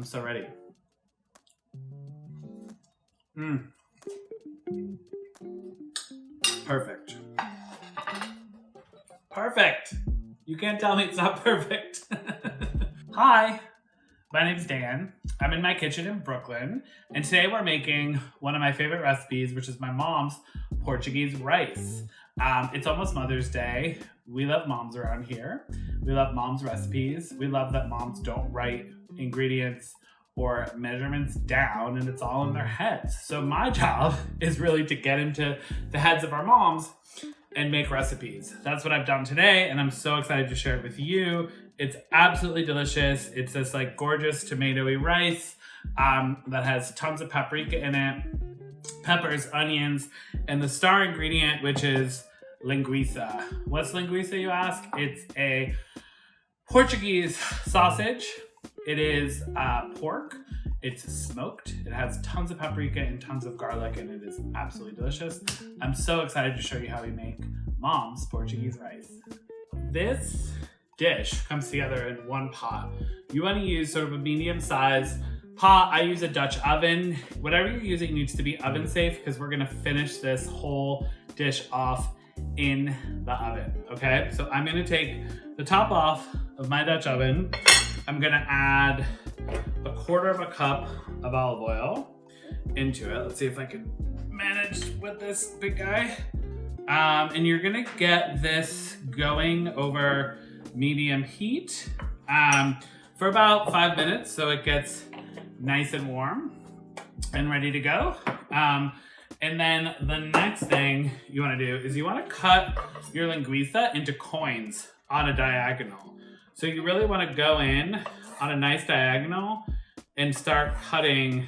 I'm so ready. Perfect. Perfect. You can't tell me it's not perfect. Hi, my name's Dan. I'm in my kitchen in Brooklyn, and today we're making one of my favorite recipes, which is my mom's Portuguese rice. It's almost Mother's Day. We love moms around here. We love moms' recipes. We love that moms don't write ingredients or measurements down, and it's all in their heads. So my job is really to get into the heads of our moms and make recipes. That's what I've done today, and I'm so excited to share it with you. It's absolutely delicious. It's this like gorgeous tomatoey rice that has tons of paprika in it, peppers, onions, and the star ingredient, which is linguiça. What's linguiça, you ask? It's a Portuguese sausage. It is pork. It's smoked. It has tons of paprika and tons of garlic, and it is absolutely delicious. I'm so excited to show you how we make mom's Portuguese rice. This dish comes together in one pot. You want to use sort of a medium-sized pot. I use a Dutch oven. Whatever you're using needs to be oven safe because we're gonna finish this whole dish off in the oven, okay? So I'm gonna take the top off of my Dutch oven. I'm gonna add 1/4 cup of olive oil into it. Let's see if I can manage with this big guy. And you're gonna get this going over medium heat for about 5 minutes so it gets nice and warm and ready to go. And then the next thing you want to do is you want to cut your linguiça into coins on a diagonal. So you really want to go in on a nice diagonal and start cutting.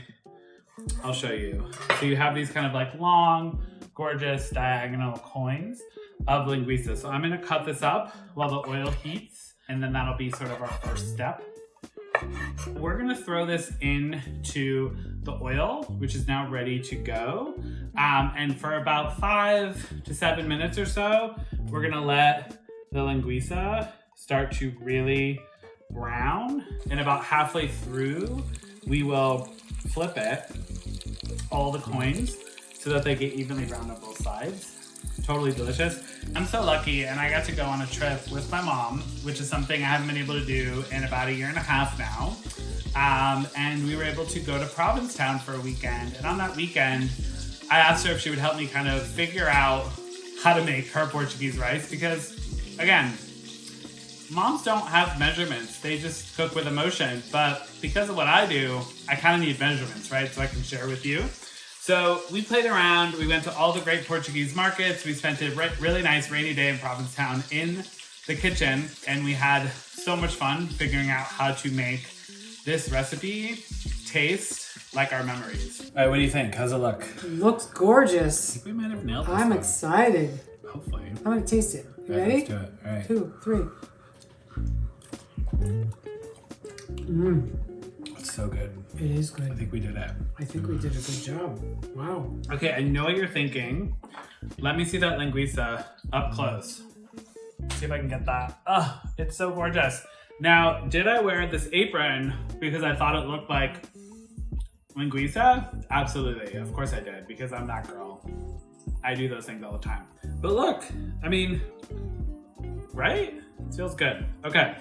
I'll show you. So you have these kind of like long, gorgeous diagonal coins of linguiça. So I'm going to cut this up while the oil heats, and then that'll be sort of our first step. We're gonna throw this into the oil, which is now ready to go. And for about 5 to 7 minutes or so, we're gonna let the linguiça start to really brown. And about halfway through, we will flip it, all the coins, so that they get evenly browned on both sides. Totally delicious. I'm so lucky, and I got to go on a trip with my mom, which is something I haven't been able to do in about 1.5 years now. And we were able to go to Provincetown for a weekend. And on that weekend, I asked her if she would help me kind of figure out how to make her Portuguese rice because, again, moms don't have measurements. They just cook with emotion. But because of what I do, I kind of need measurements, right? So I can share with you. So we played around, we went to all the great Portuguese markets, we spent a really nice rainy day in Provincetown in the kitchen, and we had so much fun figuring out how to make this recipe taste like our memories. All right, what do you think? How's it look? It looks gorgeous. I think we might have nailed this I'm one. excited. Hopefully. I'm gonna taste it. You All right, ready? let's do it. All right. 2, 3. It's so good. It is I good. think we did it. I think we did a good job. Wow. Okay, I know what you're thinking. Let me see that linguiça up close. See if I can get that. Oh, it's so gorgeous. Now, did I wear this apron because I thought it looked like linguiça? Absolutely, of course I did, because I'm that girl. I do those things all the time. But look, I mean, right? It feels good. Okay.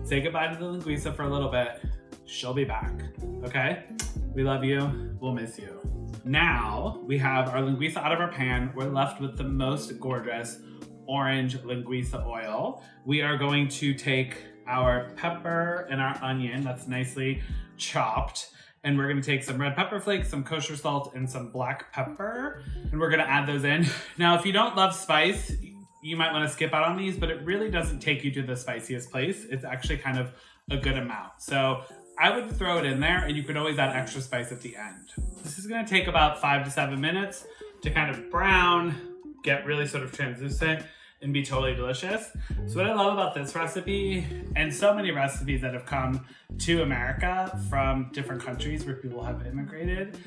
Say goodbye to the linguiça for a little bit. She'll be back, okay? We love you, we'll miss you. Now we have our linguiça out of our pan. We're left with the most gorgeous orange linguiça oil. We are going to take our pepper and our onion that's nicely chopped, and we're gonna take some red pepper flakes, some kosher salt, and some black pepper, and we're gonna add those in. Now, if you don't love spice, you might want to skip out on these, but it really doesn't take you to the spiciest place. It's actually kind of a good amount. So I would throw it in there, and you can always add extra spice at the end. This is gonna take about 5 to 7 minutes to kind of brown, get really sort of translucent, and be totally delicious. So what I love about this recipe, and so many recipes that have come to America from different countries where people have immigrated,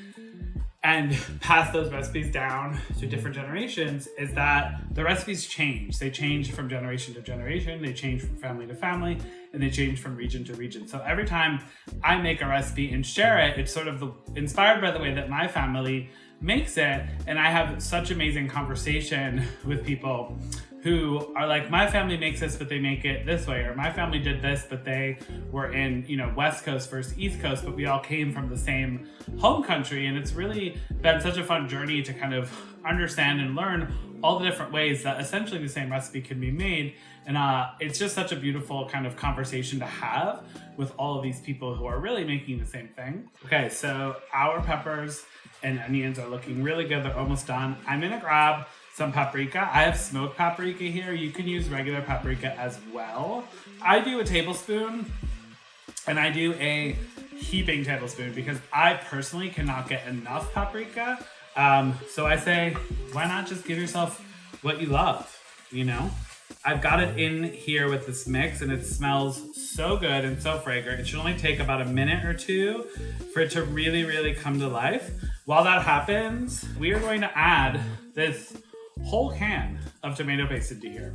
and pass those recipes down to different generations, is that the recipes change. They change from generation to generation. They change from family to family. and they change from region to region. So every time I make a recipe and share it, it's sort of inspired by the way that my family makes it. And I have such amazing conversation with people who are like, my family makes this, but they make it this way, or my family did this, but they were in, West Coast versus East Coast, but we all came from the same home country. And it's really been such a fun journey to kind of understand and learn all the different ways that essentially the same recipe can be made. And it's just such a beautiful kind of conversation to have with all of these people who are really making the same thing. Okay, so our peppers and onions are looking really good. They're almost done. I'm gonna grab some paprika. I have smoked paprika here. You can use regular paprika as well. I do a tablespoon and I do a heaping tablespoon because I personally cannot get enough paprika. So I say, why not just give yourself what you love, I've got it in here with this mix and it smells so good and so fragrant. It should only take about a minute or two for it to really, really come to life. While that happens, we are going to add this whole can of tomato paste into here.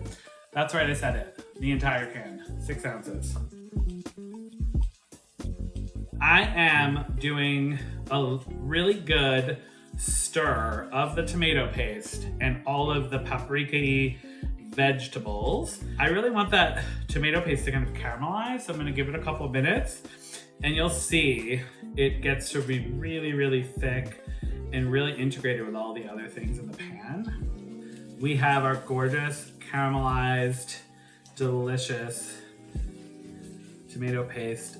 That's right, I said it. The entire can, 6 ounces. I am doing a really good stir of the tomato paste and all of the paprika-y vegetables. I really want that tomato paste to kind of caramelize, so I'm gonna give it a couple minutes and you'll see it gets to be really, really thick and really integrated with all the other things in the pan. We have our gorgeous caramelized, delicious tomato paste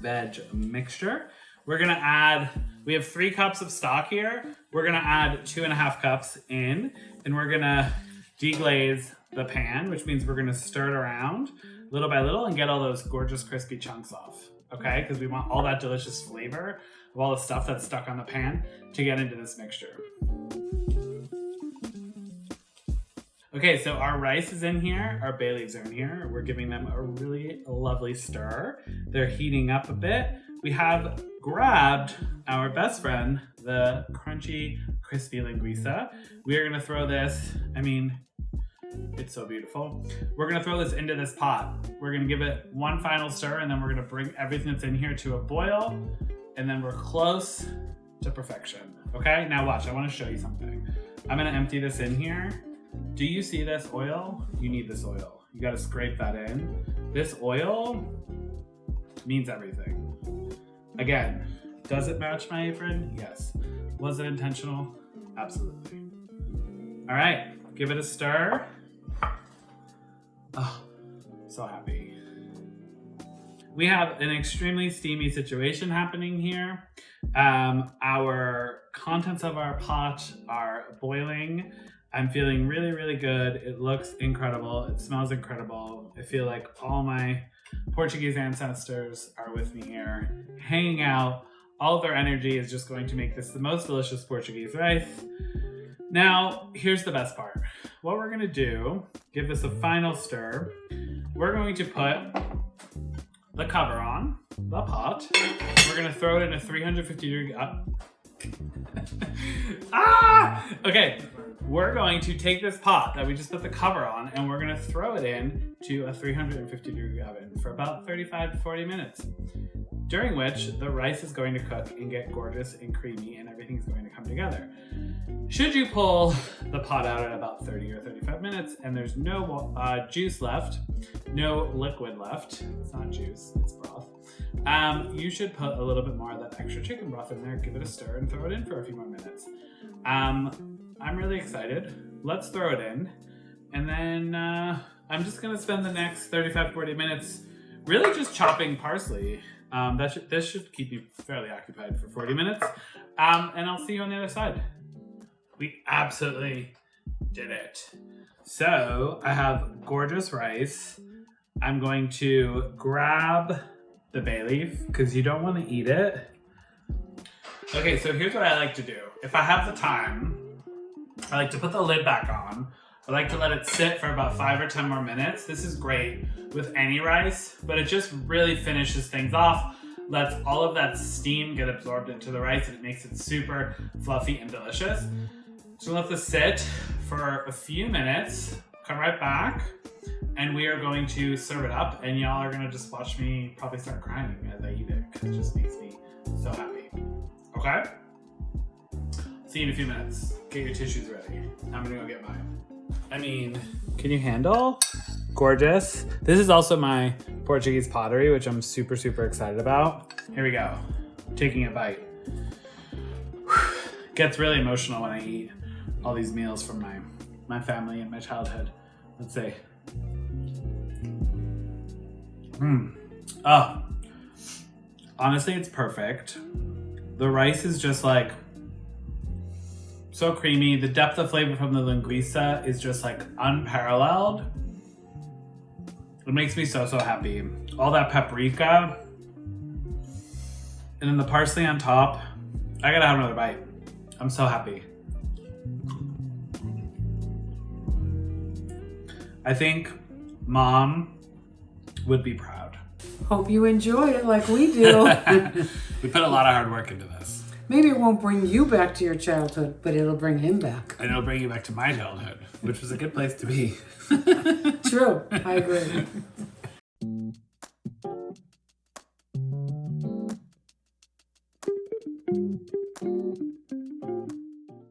veg mixture. We're gonna add, we have 3 cups of stock here. We're gonna add 2.5 cups in, and we're gonna deglaze the pan, which means we're gonna stir it around little by little and get all those gorgeous crispy chunks off, okay? Because we want all that delicious flavor of all the stuff that's stuck on the pan to get into this mixture. Okay, so our rice is in here, our bay leaves are in here. We're giving them a really lovely stir. They're heating up a bit. We have grabbed our best friend, the crunchy, crispy linguista. We are gonna throw this, it's so beautiful. We're gonna throw this into this pot. We're gonna give it one final stir and then we're gonna bring everything that's in here to a boil and then we're close to perfection. Okay, now watch, I wanna show you something. I'm gonna empty this in here. Do you see this oil? You need this oil. You gotta scrape that in. This oil means everything. Again, does it match my apron? Yes. Was it intentional? Absolutely. All right, give it a stir. Oh, so happy. We have an extremely steamy situation happening here. Our contents of our pot are boiling. I'm feeling really, really good. It looks incredible. It smells incredible. I feel like all my Portuguese ancestors are with me here, hanging out. All of their energy is just going to make this the most delicious Portuguese rice. Now, here's the best part. What we're gonna do, give this a final stir. We're going to put the cover on the pot. We're gonna throw it in a 350 degree Okay, we're going to take this pot that we just put the cover on and we're gonna throw it in to a 350 degree oven for about 35 to 40 minutes, during which the rice is going to cook and get gorgeous and creamy and everything's going to come together. Should you pull the pot out at about 30 or 35 minutes and there's no juice left, no liquid left, it's not juice, it's broth, you should put a little bit more of that extra chicken broth in there, give it a stir and throw it in for a few more minutes. I'm really excited. Let's throw it in. And then I'm just gonna spend the next 35, 40 minutes really just chopping parsley. This should keep me fairly occupied for 40 minutes. And I'll see you on the other side. We absolutely did it. So I have gorgeous rice. I'm going to grab the bay leaf because you don't want to eat it. Okay, so here's what I like to do. If I have the time, I like to put the lid back on. I like to let it sit for about 5 or 10 more minutes. This is great with any rice, but it just really finishes things off, lets all of that steam get absorbed into the rice, and it makes it super fluffy and delicious. So let this sit for a few minutes, come right back. And we are going to serve it up, and y'all are gonna just watch me probably start crying as I eat it, because it just makes me so happy. Okay? See you in a few minutes. Get your tissues ready. I'm gonna go get mine. I mean, can you handle? Gorgeous. This is also my Portuguese pottery, which I'm super, super excited about. Here we go. Taking a bite. Gets really emotional when I eat all these meals from my family and my childhood. Let's see. Oh, honestly, it's perfect. The rice is just like so creamy. The depth of flavor from the linguista is just like unparalleled. It makes me so, so happy. All that paprika and then the parsley on top. I gotta have another bite. I'm so happy. I think Mom would be proud. Hope you enjoyed it like we do. We put a lot of hard work into this. Maybe it won't bring you back to your childhood, but it'll bring him back. And it'll bring you back to my childhood, which was a good place to be. True, I agree.